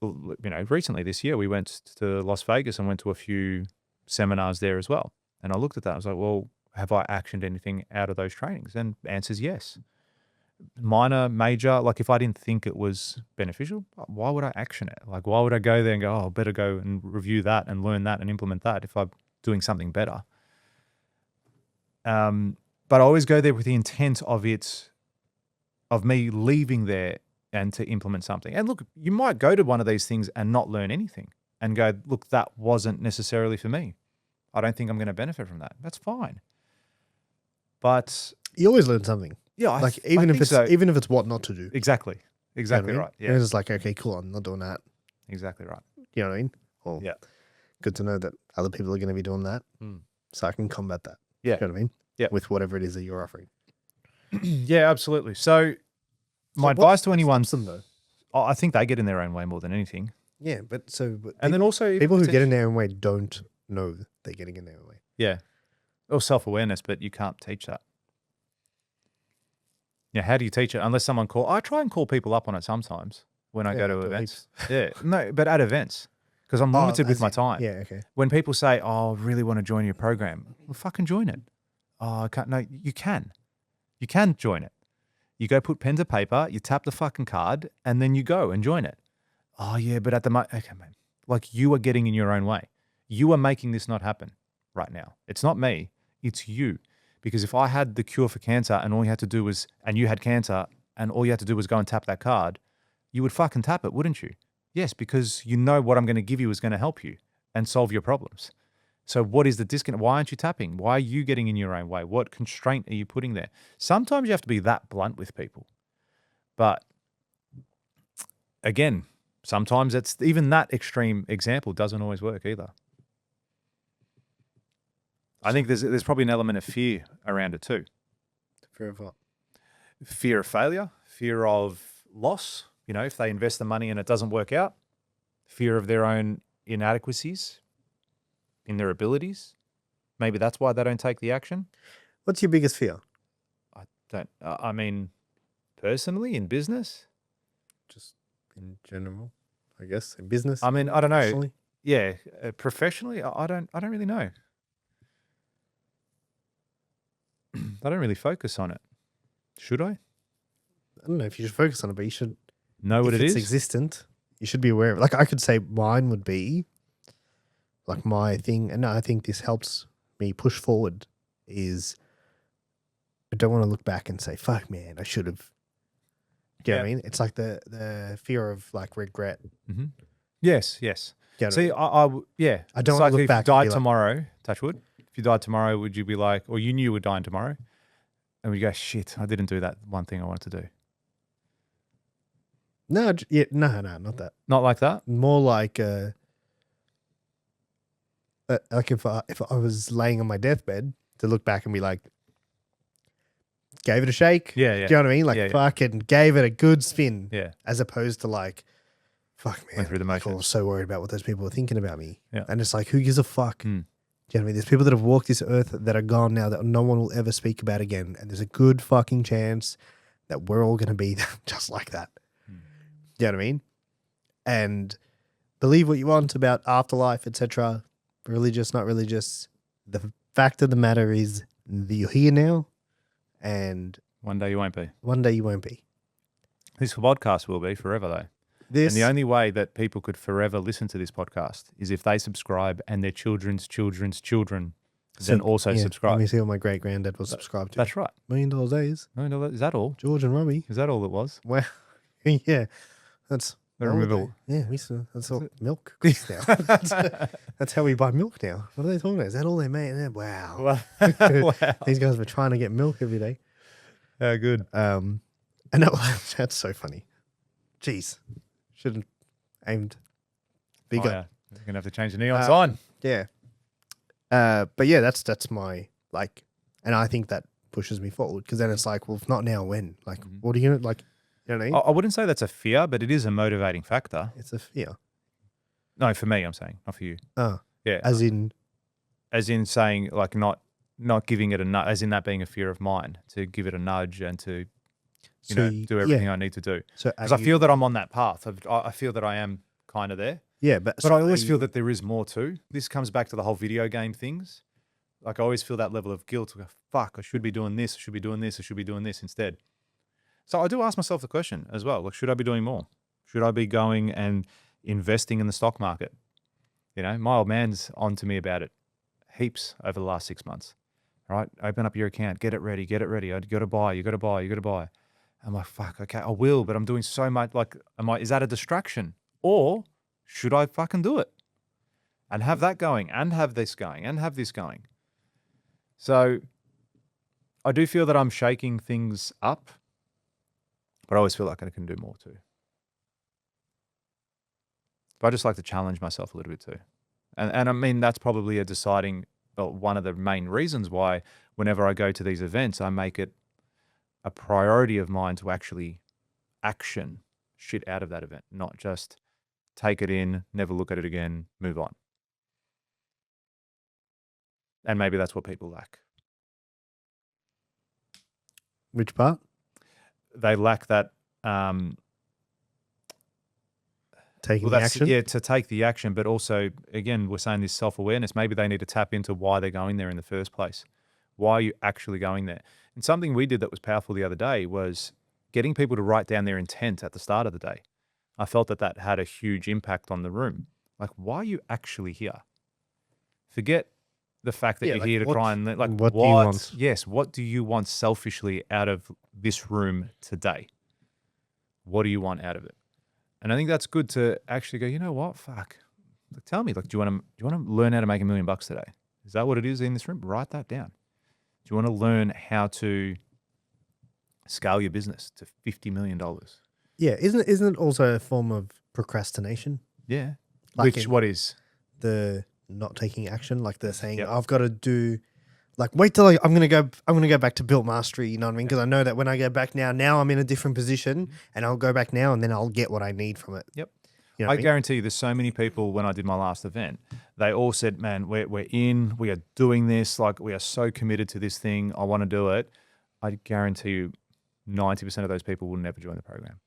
recently this year we went to Las Vegas and went to a few seminars there as well. And I looked at that. I was like, well, have I actioned anything out of those trainings? And the answer is yes. Minor, major, like if I didn't think it was beneficial, why would I action it? Like, why would I go there and go, oh, I better go and review that and learn that and implement that if I'm doing something better? But I always go there with the intent of me leaving there and to implement something. And look, you might go to one of these things and not learn anything and go, look, that wasn't necessarily for me. I don't think I'm going to benefit from that. That's fine. But you always learn something. Yeah, even if it's what not to do. Exactly. Exactly, you know right. Yeah. And it's just like, okay, cool, I'm not doing that. Exactly right. You know what I mean? Well, yeah. Good to know that other people are going to be doing that, so I can combat that. Yeah. You know what I mean? Yeah. With whatever it is that you're offering. Yeah, absolutely. So my advice to anyone, though, I think they get in their own way more than anything. Yeah, but then also people who get in their own way don't know they're getting in their own way. Yeah, or self-awareness, but you can't teach that. Yeah, how do you teach it? Unless someone I try and call people up on it sometimes when I go to events. Yeah, no, but at events because I'm limited with my time. Yeah, okay. When people say, "Oh, I really want to join your program," well, fucking join it. Oh, I can't. No, you can. You can join it. You go put pen to paper, you tap the fucking card, and then you go and join it. Oh, yeah, but at the moment, okay, man. Like you are getting in your own way. You are making this not happen right now. It's not me. It's you. Because if I had the cure for cancer and all you had to do was, and you had cancer and all you had to do was go and tap that card, you would fucking tap it, wouldn't you? Yes, because you know what I'm going to give you is going to help you and solve your problems. So what is the disconnect? Why aren't you tapping? Why are you getting in your own way? What constraint are you putting there? Sometimes you have to be that blunt with people. But again, sometimes even that extreme example doesn't always work either. I think there's probably an element of fear around it too. Fear of what? Fear of failure, fear of loss. If they invest the money and it doesn't work out, fear of their own inadequacies in their abilities. Maybe that's why they don't take the action. What's your biggest fear? I mean, personally in business? Just in general, I guess, in business? I mean, I don't know. Yeah, professionally, I don't really know. I don't really focus on it. Should I? I don't know if you should focus on it, but you should know what it is. If it's existent, you should be aware of it. Like I could say mine would be like my thing, and I think this helps me push forward is I don't want to look back and say, fuck man, I should have. Do you know what I mean? It's like the fear of like regret. Mm-hmm. Yes. See, I don't want to look back. If you died tomorrow, touch wood. If you died tomorrow, would you be like, or you knew you were dying tomorrow, and would you go, shit, I didn't do that one thing I wanted to do? No, not that. Not like that? More like if I was laying on my deathbed to look back and be like, gave it a shake. Yeah. Do you know what I mean? Like fucking gave it a good spin. Yeah. As opposed to like, fuck man, went through the motions. I was so worried about what those people were thinking about me. Yeah. And it's like, who gives a fuck? Do you know what I mean? There's people that have walked this earth that are gone now that no one will ever speak about again. And there's a good fucking chance that we're all going to be just like that. Do you know what I mean? And believe what you want about afterlife, etc. Religious, not religious. The fact of the matter is that you're here now and one day you won't be. One day you won't be. This podcast will be forever though. And the only way that people could forever listen to this podcast is if they subscribe and their children's children then also subscribe. Let me see what my great granddad was subscribed to. That's right. $1 million days. Is that all? George and Robbie. Is that all it was? Well, yeah. That's that's all milk now. That's how we buy milk now. What are they talking about? Is that all they made? Wow. Wow. These guys were trying to get milk every day. Good. And that's so funny. Jeez. Should have aimed bigger. Yeah. You're going to have to change the neon sign. Yeah. But yeah, that's my, like, and I think that pushes me forward because then it's like, well, if not now, when? Like, what are you going to, like, you know what I mean? I wouldn't say that's a fear, but it is a motivating factor. It's a fear. No, for me, I'm saying, not for you. Oh. Yeah. As in saying, like, not giving it a nudge, as in that being a fear of mine, to give it a nudge and to, do everything I need to do. Because I feel that I'm on that path. I feel that I am kind of there. Yeah, But I always feel that there is more too. This comes back to the whole video game things. Like I always feel that level of guilt. Like, fuck, I should be doing this. I should be doing this. I should be doing this instead. So I do ask myself the question as well. Like, should I be doing more? Should I be going and investing in the stock market? You know, my old man's on to me about it heaps over the last 6 months. All right, open up your account, get it ready. You got to buy, you got to buy, you got to buy. I'm like, fuck, okay, I will, but I'm doing so much. Like, is that a distraction? Or should I fucking do it and have that going and have this going and have this going? So I do feel that I'm shaking things up, but I always feel like I can do more too. But I just like to challenge myself a little bit too. And I mean, that's probably one of the main reasons why whenever I go to these events, I make it a priority of mine to actually action shit out of that event, not just take it in, never look at it again, move on. And maybe that's what people lack. Which part? They lack that taking the action. Yeah, to take the action, but also, again, we're saying this self-awareness. Maybe they need to tap into why they're going there in the first place. Why are you actually going there? And something we did that was powerful the other day was getting people to write down their intent at the start of the day. I felt that had a huge impact on the room. Like, why are you actually here? Forget the fact that you're here to try and what do you want? Yes, what do you want selfishly out of this room today? What do you want out of it? And I think that's good to actually go, you know what? Fuck. Tell me, like, do you want to learn how to make $1 million today? Is that what it is in this room? Write that down. Do you want to learn how to scale your business to $50 million? Yeah, isn't it also a form of procrastination? Yeah. Like what is? The not taking action, like they're saying, Yep. I've got to do, like, wait till I'm gonna go back to Built Mastery. You know what I mean? Because I know that when I go back now I'm in a different position, and I'll go back now, and then I'll get what I need from it. Yep. You know I guarantee you, there's so many people when I did my last event, they all said, "Man, we are doing this. Like, we are so committed to this thing. I want to do it." I guarantee you, 90% of those people will never join the program.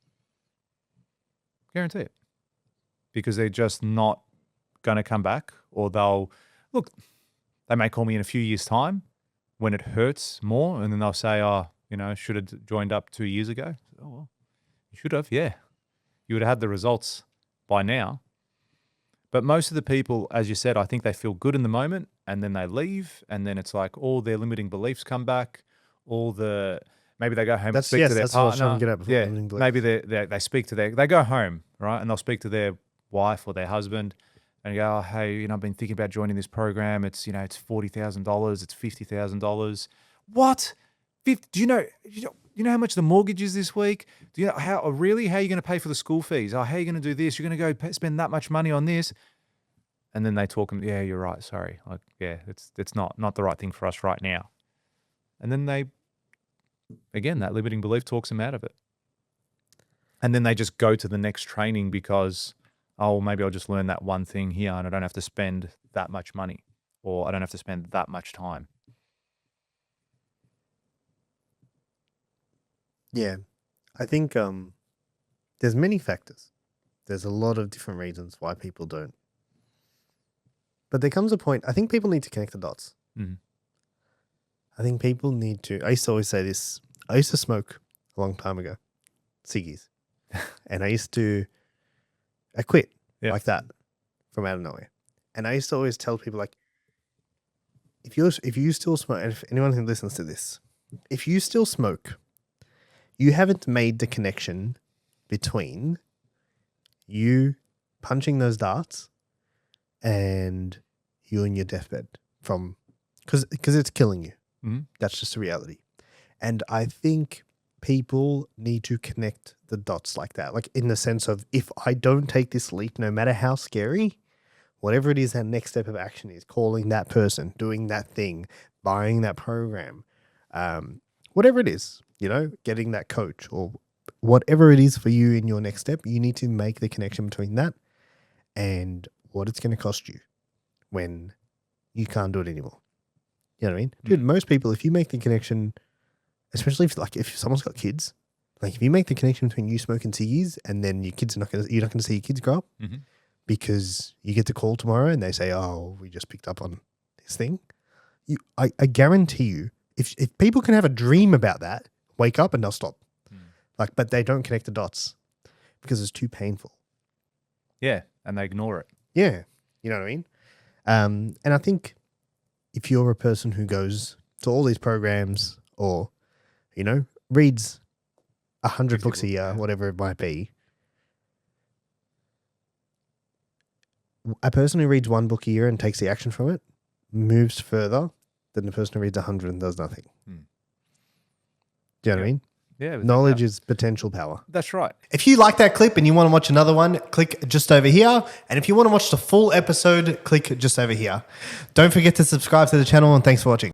Guarantee it, because they're just not going to come back, or they may call me in a few years' time when it hurts more, and then they'll say, "Oh, should have joined up 2 years ago." Oh well, you should have. Yeah, you would have had the results by now. But most of the people, as you said, I think they feel good in the moment, and then they leave, and then it's like all their limiting beliefs come back. Maybe they go home and speak to their that's what I was trying partner. to get at before, Yeah, limiting beliefs. maybe they speak to they go home, right, and they'll speak to their wife or their husband, and go, "Oh, hey, I've been thinking about joining this program. It's it's $40,000, it's $50,000. What? Do you know how much the mortgage is this week? Do you know how are you going to pay for the school fees? Oh, how are you going to do this? You're going to go spend that much money on this?" And then they talk, "Yeah, you're right. Sorry. Like, yeah, it's not the right thing for us right now." And then that limiting belief talks them out of it. And then they just go to the next training because, oh, maybe I'll just learn that one thing here and I don't have to spend that much money, or I don't have to spend that much time. Yeah, I think there's many factors. There's a lot of different reasons why people don't. But there comes a point, I think people need to connect the dots. Mm-hmm. I think people need to, I used to always say this, I used to smoke a long time ago, ciggies. And I quit like that from out of nowhere. And I used to always tell people, like, if you still smoke, and if anyone who listens to this, if you still smoke, you haven't made the connection between you punching those darts and you in your deathbed because it's killing you. Mm-hmm. That's just a reality. And I think people need to connect the dots like that. Like, in the sense of, if I don't take this leap, no matter how scary, whatever it is that next step of action is, calling that person, doing that thing, buying that program, whatever it is, getting that coach, or whatever it is for you in your next step, you need to make the connection between that and what it's going to cost you when you can't do it anymore. You know what I mean? Dude, most people, if you make the connection, especially if someone's got kids, Like if you make the connection between you smoking ciggies and then your kids you're not gonna see your kids grow up because you get the call tomorrow and they say, "Oh, we just picked up on this thing." I guarantee you, if people can have a dream about that, wake up and they'll stop. Like, but they don't connect the dots because it's too painful. Yeah, and they ignore it. Yeah, you know what I mean. And I think if you're a person who goes to all these programs or, you know, reads 100 books a year, whatever it might be, a person who reads one book a year and takes the action from it moves further than the person who reads 100 and does nothing. Do you know what I mean? Yeah. Knowledge is potential power. That's right. If you like that clip and you want to watch another one, click just over here. And if you want to watch the full episode, click just over here. Don't forget to subscribe to the channel and thanks for watching.